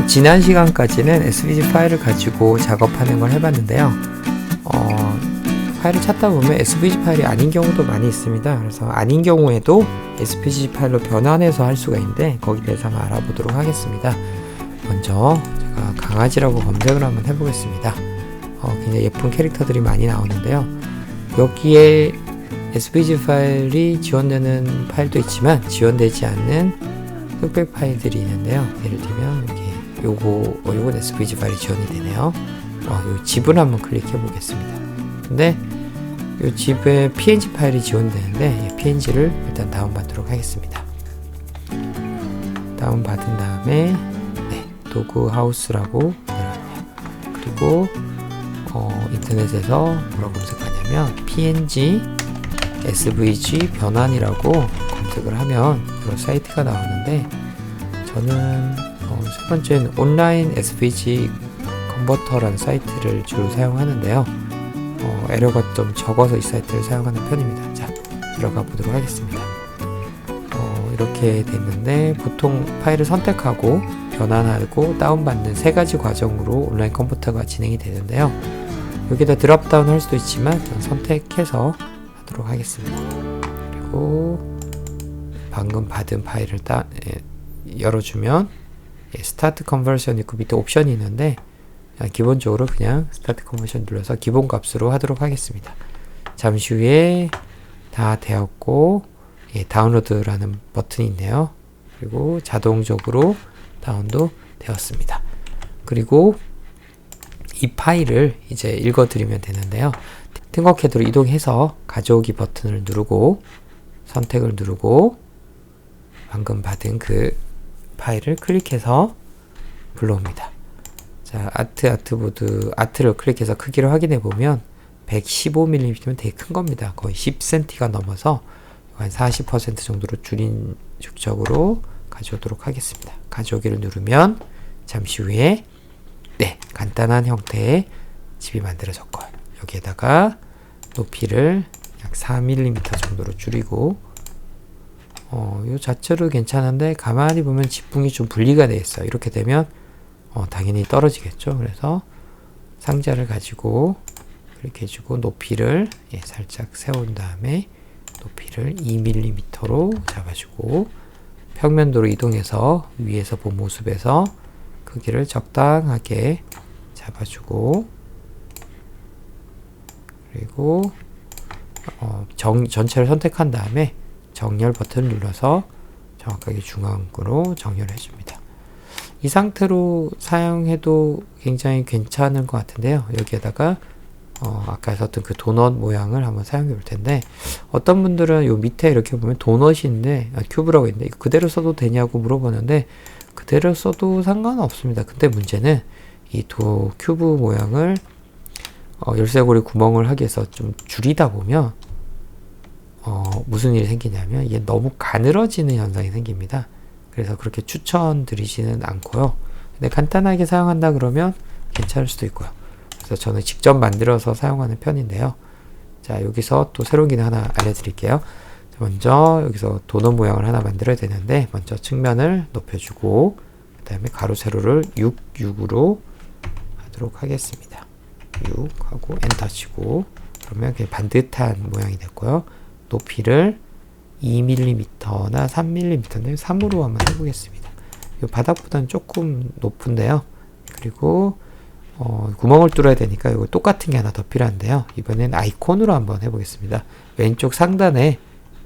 지난 시간까지는 SVG 파일을 가지고 작업하는 걸 해봤는데요. 파일을 찾다 보면 SVG 파일이 아닌 경우도 많이 있습니다. 그래서 아닌 경우에도 SVG 파일로 변환해서 할 수가 있는데 거기에 대해서 한번 알아보도록 하겠습니다. 먼저 제가 강아지라고 검색을 한번 해보겠습니다. 굉장히 예쁜 캐릭터들이 많이 나오는데요. 여기에 SVG 파일이 지원되는 파일도 있지만 지원되지 않는 흑백 파일들이 있는데요. 예를 들면 이렇게 요건 SVG 파일이 지원이 되네요. 요 집을 한번 클릭해 보겠습니다. 근데 요 집에 PNG 파일이 지원되는데 PNG를 일단 다운받도록 하겠습니다. 다운받은 다음에 도그 하우스라고 내려왔네요. 그리고 인터넷에서 뭐라고 검색하냐면 PNG SVG 변환이라고 검색을 하면 여러 사이트가 나오는데 저는 세 번째는 온라인 SVG 컨버터라는 사이트를 주로 사용하는데요. 에러가 좀 적어서 이 사이트를 사용하는 편입니다. 자, 들어가 보도록 하겠습니다. 이렇게 됐는데 보통 파일을 선택하고 변환하고 다운받는 세 가지 과정으로 온라인 컴퓨터가 진행이 되는데요. 여기다 드롭다운 할 수도 있지만 전 선택해서 하도록 하겠습니다. 그리고 방금 받은 파일을 열어주면 스타트 컨버션 있고 밑에 옵션이 있는데 기본적으로 그냥 스타트 컨버션 눌러서 기본 값으로 하도록 하겠습니다. 잠시 후에 다 되었고 다운로드라는 버튼이 있네요. 그리고 자동적으로 다운도 되었습니다. 그리고 이 파일을 이제 읽어드리면 되는데요. 팅거캐드로 이동해서 가져오기 버튼을 누르고 선택을 누르고 방금 받은 그 파일을 클릭해서 불러옵니다. 자, 아트보드 아트를 클릭해서 크기를 확인해 보면 115mm면 되게 큰 겁니다. 거의 10cm가 넘어서 한 40% 정도로 줄인 축적으로 가져오도록 하겠습니다. 가져오기를 누르면 잠시 후에 간단한 형태의 집이 만들어졌고요. 여기에다가 높이를 약 4mm 정도로 줄이고 요 자체로 괜찮은데 가만히 보면 지붕이 좀 분리가 되어 있어요. 이렇게 되면 당연히 떨어지겠죠. 그래서 상자를 가지고 이렇게 해주고 높이를 살짝 세운 다음에 높이를 2mm로 잡아주고 평면도로 이동해서 위에서 본 모습에서 크기를 적당하게 잡아주고 그리고 전체를 선택한 다음에 정렬 버튼을 눌러서 정확하게 중앙으로 정렬해 줍니다. 이 상태로 사용해도 굉장히 괜찮은 것 같은데요. 여기에다가 아까 썼던 그 도넛 모양을 한번 사용해 볼 텐데 어떤 분들은 요 밑에 이렇게 보면 도넛인데 큐브라고 있는데 이거 그대로 써도 되냐고 물어보는데 그대로 써도 상관은 없습니다. 근데 문제는 이 큐브 모양을 열쇠고리 구멍을 하기 위해서 좀 줄이다 보면 무슨 일이 생기냐면 이게 너무 가늘어지는 현상이 생깁니다. 그래서 그렇게 추천드리지는 않고요. 근데 간단하게 사용한다 그러면 괜찮을 수도 있고요. 그래서 저는 직접 만들어서 사용하는 편인데요. 자, 여기서 또 새로운 기능 하나 알려드릴게요. 먼저 여기서 도넛 모양을 하나 만들어야 되는데 먼저 측면을 높여주고 그 다음에 가로 세로를 6으로 하도록 하겠습니다. 6 하고 엔터 치고 그러면 그냥 반듯한 모양이 됐고요. 높이를 2mm나 3mm인데 3으로 한번 해보겠습니다. 이 바닥보다는 조금 높은데요. 그리고 구멍을 뚫어야 되니까 이거 똑같은 게 하나 더 필요한데요. 이번엔 아이콘으로 한번 해보겠습니다. 왼쪽 상단에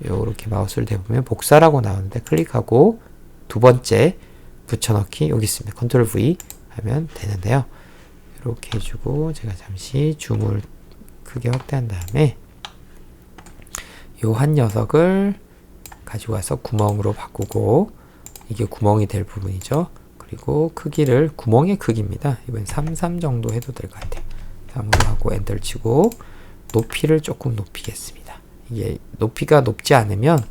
이렇게 마우스를 대보면 복사라고 나오는데 클릭하고 두 번째 붙여넣기 여기 있습니다. 컨트롤 V 하면 되는데요. 이렇게 해주고 제가 잠시 줌을 크게 확대한 다음에 요 한 녀석을 가지고 와서 구멍으로 바꾸고 이게 구멍이 될 부분이죠. 그리고 크기를 구멍의 크기입니다. 이번 33 정도 해도 될 것 같아요. 3으로 하고 엔터를 치고 높이를 조금 높이겠습니다. 이게 높이가 높지 않으면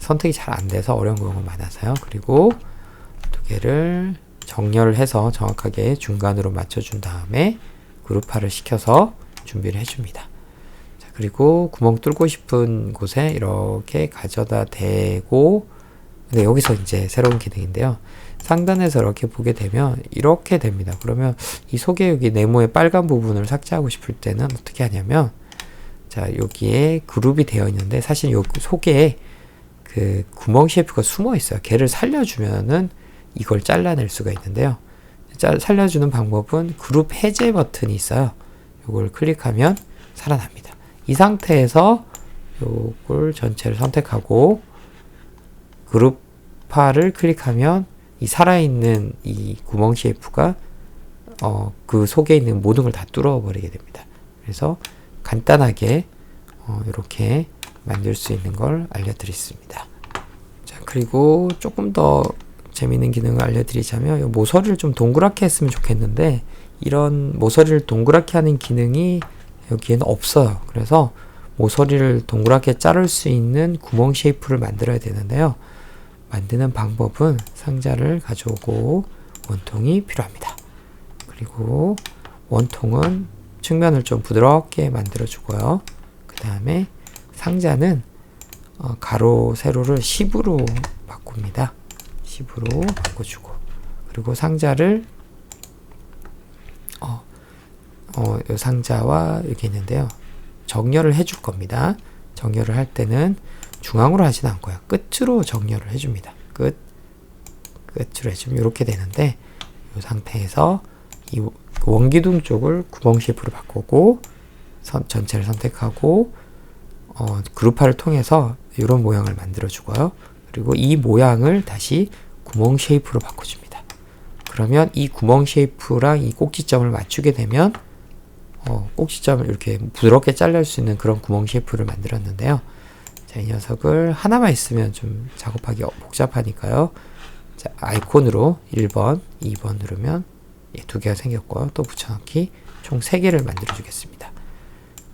선택이 잘 안 돼서 어려운 경우가 많아서요. 그리고 두 개를 정렬해서 정확하게 중간으로 맞춰준 다음에 그룹화를 시켜서 준비를 해줍니다. 자, 그리고 구멍 뚫고 싶은 곳에 이렇게 가져다 대고 근데 여기서 이제 새로운 기능인데요. 상단에서 이렇게 보게 되면 이렇게 됩니다. 그러면 이 속에 여기 네모의 빨간 부분을 삭제하고 싶을 때는 어떻게 하냐면, 자, 여기에 그룹이 되어 있는데 사실 요 속에 그 구멍 쉐이프가 숨어 있어요. 걔를 살려주면은 이걸 잘라낼 수가 있는데요. 살려주는 방법은 그룹 해제 버튼이 있어요. 요걸 클릭하면 살아납니다. 이 상태에서 요걸 전체를 선택하고 그룹파를 클릭하면 이 살아있는 이 구멍 쉐이프가 그 속에 있는 모든 걸 다 뚫어버리게 됩니다. 그래서 간단하게 이렇게 만들 수 있는 걸 알려드렸습니다. 자, 그리고 조금 더 재미있는 기능을 알려드리자면 이 모서리를 좀 동그랗게 했으면 좋겠는데 이런 모서리를 동그랗게 하는 기능이 여기에는 없어요. 그래서 모서리를 동그랗게 자를 수 있는 구멍 쉐이프를 만들어야 되는데요. 만드는 방법은 상자를 가져오고 원통이 필요합니다. 그리고 원통은 측면을 좀 부드럽게 만들어 주고요. 그 다음에 상자는 가로 세로를 10으로 바꿉니다. 10으로 바꿔주고, 그리고 상자를 이 상자와 여기 있는데요. 정렬을 해줄 겁니다. 정렬을 할 때는 중앙으로 하진 않고요. 끝으로 정렬을 해줍니다. 끝으로 해주면 이렇게 되는데, 이 상태에서 이 원기둥 쪽을 구멍 쉐이프로 바꾸고 전체를 선택하고 그룹화를 통해서 이런 모양을 만들어 주고요. 그리고 이 모양을 다시 구멍 쉐이프로 바꿔줍니다. 그러면 이 구멍 쉐이프랑 이 꼭지점을 맞추게 되면 꼭지점을 이렇게 부드럽게 잘릴 수 있는 그런 구멍 쉐이프를 만들었는데요. 자, 이 녀석을 하나만 있으면 좀 작업하기 복잡하니까요. 자, 아이콘으로 1번, 2번 누르면 두 개가 생겼고요. 또 붙여넣기 총 3개를 만들어 주겠습니다.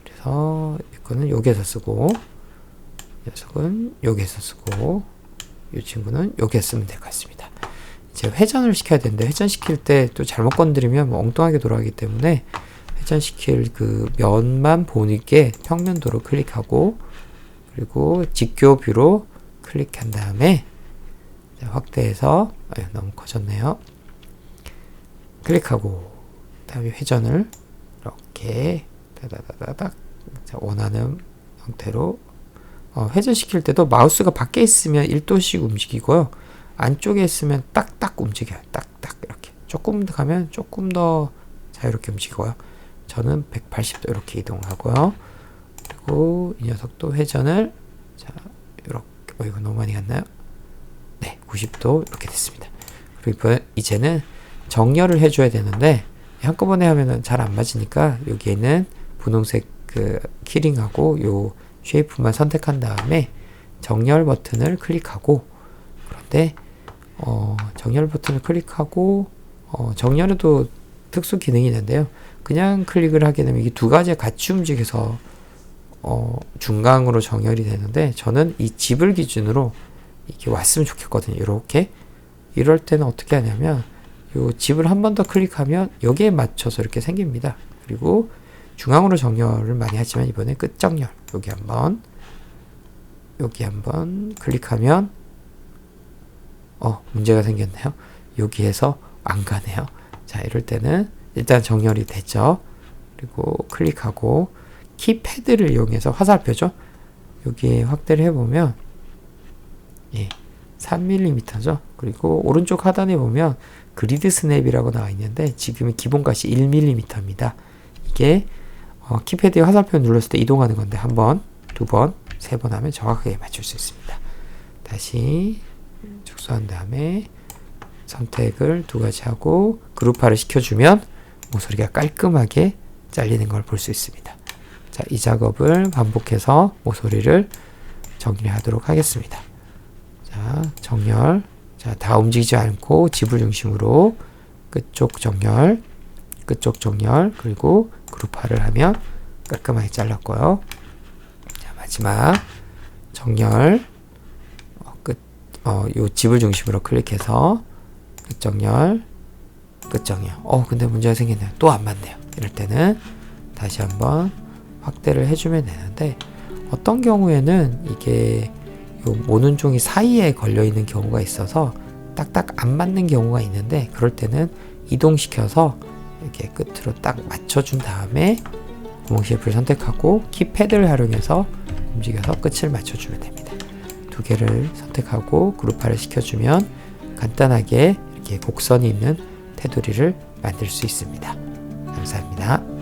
그래서 이거는 여기에서 쓰고, 이 녀석은 여기에서 쓰고, 이 친구는 여기에 쓰면 될 것 같습니다. 이제 회전을 시켜야 되는데 회전시킬 때 또 잘못 건드리면 엉뚱하게 돌아가기 때문에 회전시킬 그 면만 보이게 평면도로 클릭하고, 그리고 직교 뷰로 클릭한 다음에 확대해서 너무 커졌네요. 클릭하고 다음에 회전을 이렇게 다다다닥 원하는 형태로 회전시킬 때도 마우스가 밖에 있으면 1도씩 움직이고요. 안쪽에 있으면 딱딱 움직여요. 딱딱 이렇게. 조금 더 가면 조금 더 자유롭게 움직이고요. 저는 180도 이렇게 이동하고요. 그리고 이 녀석도 회전을 이렇게 이거 너무 많이 갔나요? 네, 90도 이렇게 됐습니다. 그리고 이제는 정렬을 해줘야 되는데 한꺼번에 하면은 잘 안 맞으니까 여기에는 분홍색 그 키링하고 요 쉐이프만 선택한 다음에 정렬 버튼을 클릭하고, 그런데 정렬 버튼을 클릭하고 정렬에도 특수 기능이 있는데요. 그냥 클릭을 하게 되면 이게 두 가지가 같이 움직여서 중앙으로 정렬이 되는데, 저는 이 집을 기준으로 이게 왔으면 좋겠거든요. 이렇게. 이럴 때는 어떻게 하냐면 요 집을 한 번 더 클릭하면 여기에 맞춰서 이렇게 생깁니다. 그리고 중앙으로 정렬을 많이 하지만 이번에 끝 정렬 여기 한번 클릭하면 문제가 생겼네요. 여기에서 안 가네요. 자, 이럴 때는 일단 정렬이 됐죠. 그리고 클릭하고 키패드를 이용해서 화살표죠. 여기에 확대를 해보면 3mm죠. 그리고 오른쪽 하단에 보면 그리드 스냅이라고 나와 있는데 지금의 기본값이 1mm입니다. 이게 키패드에 화살표 눌렀을 때 이동하는 건데 한 번, 두 번, 세 번 하면 정확하게 맞출 수 있습니다. 다시 축소한 다음에 선택을 두 가지 하고 그룹화를 시켜주면 모서리가 깔끔하게 잘리는 걸 볼 수 있습니다. 자, 이 작업을 반복해서 모서리를 정리하도록 하겠습니다. 자, 정렬. 자, 다 움직이지 않고 집을 중심으로 끝쪽 정렬, 그리고 그룹화를 하면 깔끔하게 잘랐고요. 자, 마지막 정렬. 요 집을 중심으로 클릭해서 끝 정렬. 근데 문제가 생겼네요. 또 안 맞네요. 이럴 때는 다시 한번 확대를 해주면 되는데, 어떤 경우에는 이게 요 모는 종이 사이에 걸려 있는 경우가 있어서 딱딱 안 맞는 경우가 있는데, 그럴 때는 이동시켜서 이렇게 끝으로 딱 맞춰준 다음에 구멍 쉐입을 선택하고 키패드를 활용해서 움직여서 끝을 맞춰주면 됩니다. 두 개를 선택하고 그룹화를 시켜주면 간단하게 이렇게 곡선이 있는 테두리를 만들 수 있습니다. 감사합니다.